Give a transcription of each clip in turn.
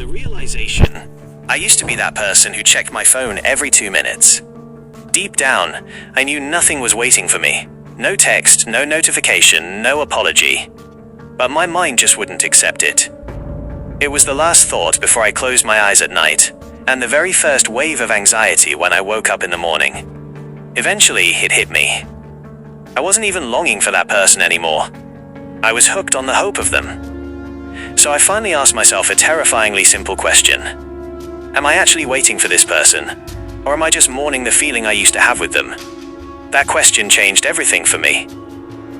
The realization, I used to be that person who checked my phone every 2 minutes. Deep down, I knew nothing was waiting for me. No text, no notification, no apology. But my mind just wouldn't accept it. It was the last thought before I closed my eyes at night, and the very first wave of anxiety when I woke up in the morning. Eventually, it hit me. I wasn't even longing for that person anymore. I was hooked on the hope of them. So I finally asked myself a terrifyingly simple question. Am I actually waiting for this person? Or am I just mourning the feeling I used to have with them? That question changed everything for me.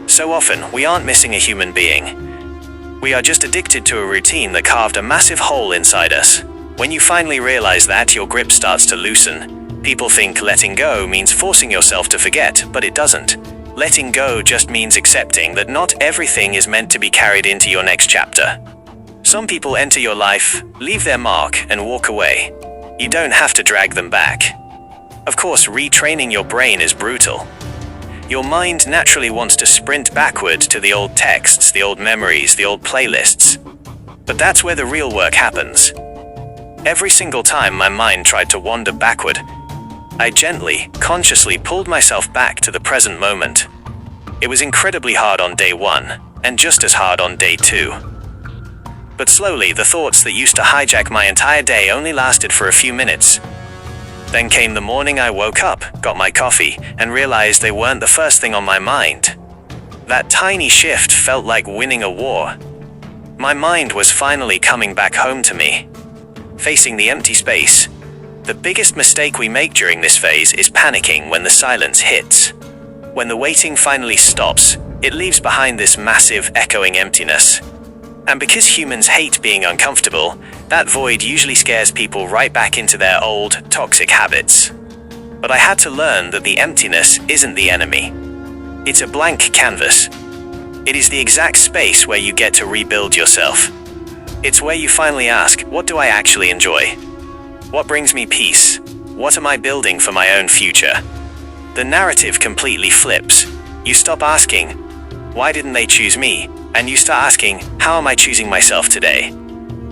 So often, we aren't missing a human being. We are just addicted to a routine that carved a massive hole inside us. When you finally realize that, your grip starts to loosen. People think letting go means forcing yourself to forget, but it doesn't. Letting go just means accepting that not everything is meant to be carried into your next chapter. Some people enter your life, leave their mark, and walk away. You don't have to drag them back. Of course, retraining your brain is brutal. Your mind naturally wants to sprint backward to the old texts, the old memories, the old playlists. But that's where the real work happens. Every single time my mind tried to wander backward, I gently, consciously pulled myself back to the present moment. It was incredibly hard on day 1, and just as hard on day 2. But slowly, the thoughts that used to hijack my entire day only lasted for a few minutes. Then came the morning I woke up, got my coffee, and realized they weren't the first thing on my mind. That tiny shift felt like winning a war. My mind was finally coming back home to me, facing the empty space. The biggest mistake we make during this phase is panicking when the silence hits. When the waiting finally stops, it leaves behind this massive, echoing emptiness. And because humans hate being uncomfortable, that void usually scares people right back into their old, toxic habits. But I had to learn that the emptiness isn't the enemy. It's a blank canvas. It is the exact space where you get to rebuild yourself. It's where you finally ask, what do I actually enjoy? What brings me peace? What am I building for my own future? The narrative completely flips. You stop asking, why didn't they choose me? And you start asking, how am I choosing myself today?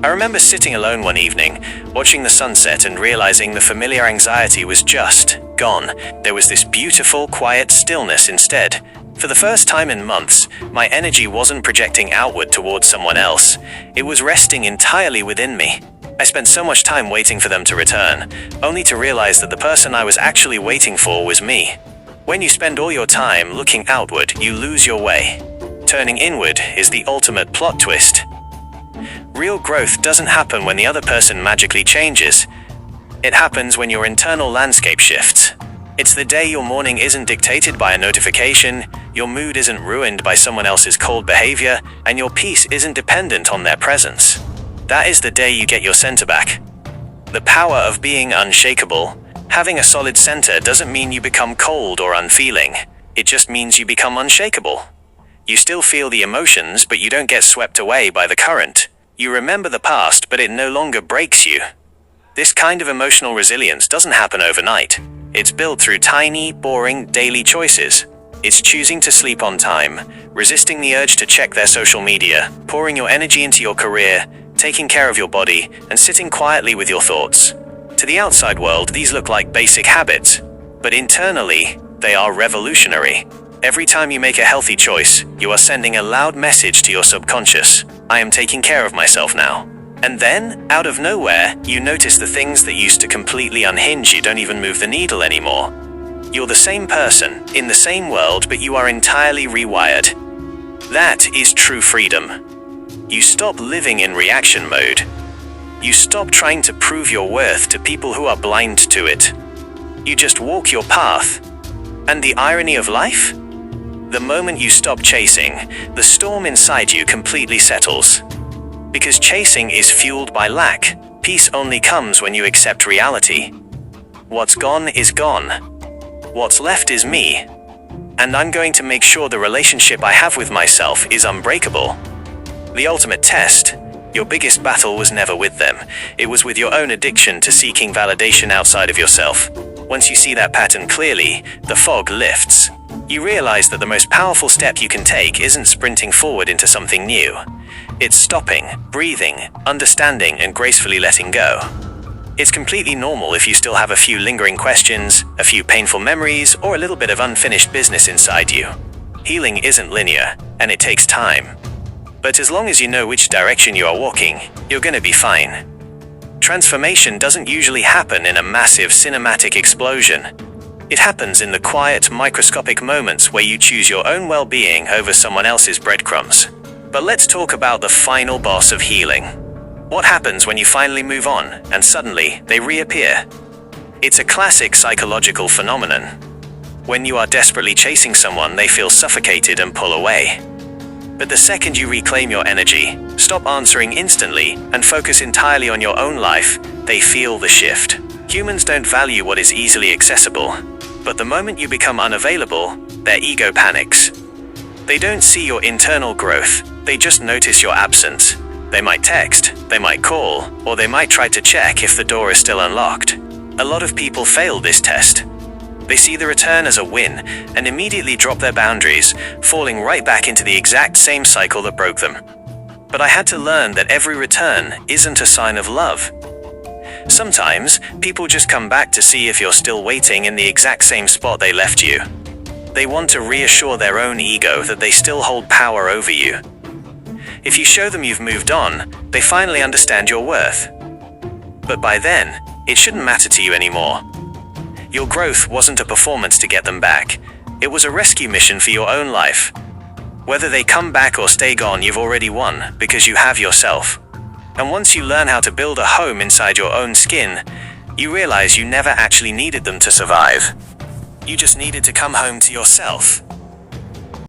I remember sitting alone one evening, watching the sunset and realizing the familiar anxiety was just gone. There was this beautiful, quiet stillness instead. For the first time in months, my energy wasn't projecting outward towards someone else. It was resting entirely within me. I spent so much time waiting for them to return, only to realize that the person I was actually waiting for was me. When you spend all your time looking outward, you lose your way. Turning inward is the ultimate plot twist. Real growth doesn't happen when the other person magically changes. It happens when your internal landscape shifts. It's the day your morning isn't dictated by a notification, your mood isn't ruined by someone else's cold behavior, and your peace isn't dependent on their presence. That is the day you get your center back. The power of being unshakable. Having a solid center doesn't mean you become cold or unfeeling. It just means you become unshakable. You still feel the emotions, but you don't get swept away by the current. You remember the past, but it no longer breaks you. This kind of emotional resilience doesn't happen overnight. It's built through tiny, boring, daily choices. It's choosing to sleep on time, resisting the urge to check their social media, pouring your energy into your career, taking care of your body, and sitting quietly with your thoughts. To the outside world, these look like basic habits, but internally, they are revolutionary. Every time you make a healthy choice, you are sending a loud message to your subconscious. I am taking care of myself now. And then, out of nowhere, you notice the things that used to completely unhinge you don't even move the needle anymore. You're the same person, in the same world, but you are entirely rewired. That is true freedom. You stop living in reaction mode. You stop trying to prove your worth to people who are blind to it. You just walk your path. And the irony of life? The moment you stop chasing, the storm inside you completely settles. Because chasing is fueled by lack, peace only comes when you accept reality. What's gone is gone. What's left is me. And I'm going to make sure the relationship I have with myself is unbreakable. The ultimate test, your biggest battle was never with them. It was with your own addiction to seeking validation outside of yourself. Once you see that pattern clearly, the fog lifts. You realize that the most powerful step you can take isn't sprinting forward into something new. It's stopping, breathing, understanding, and gracefully letting go. It's completely normal if you still have a few lingering questions, a few painful memories, or a little bit of unfinished business inside you. Healing isn't linear, and it takes time. But as long as you know which direction you are walking, you're gonna be fine. Transformation doesn't usually happen in a massive cinematic explosion. It happens in the quiet, microscopic moments where you choose your own well-being over someone else's breadcrumbs. But let's talk about the final boss of healing. What happens when you finally move on, and suddenly they reappear? It's a classic psychological phenomenon. When you are desperately chasing someone, they feel suffocated and pull away. But the second you reclaim your energy, stop answering instantly, and focus entirely on your own life, they feel the shift. Humans don't value what is easily accessible, but the moment you become unavailable, their ego panics. They don't see your internal growth, they just notice your absence. They might text, they might call, or they might try to check if the door is still unlocked. A lot of people fail this test. They see the return as a win and immediately drop their boundaries, falling right back into the exact same cycle that broke them. But I had to learn that every return isn't a sign of love. Sometimes, people just come back to see if you're still waiting in the exact same spot they left you. They want to reassure their own ego that they still hold power over you. If you show them you've moved on, they finally understand your worth. But by then, it shouldn't matter to you anymore. Your growth wasn't a performance to get them back. It was a rescue mission for your own life. Whether they come back or stay gone, you've already won, because you have yourself. And once you learn how to build a home inside your own skin, you realize you never actually needed them to survive. You just needed to come home to yourself.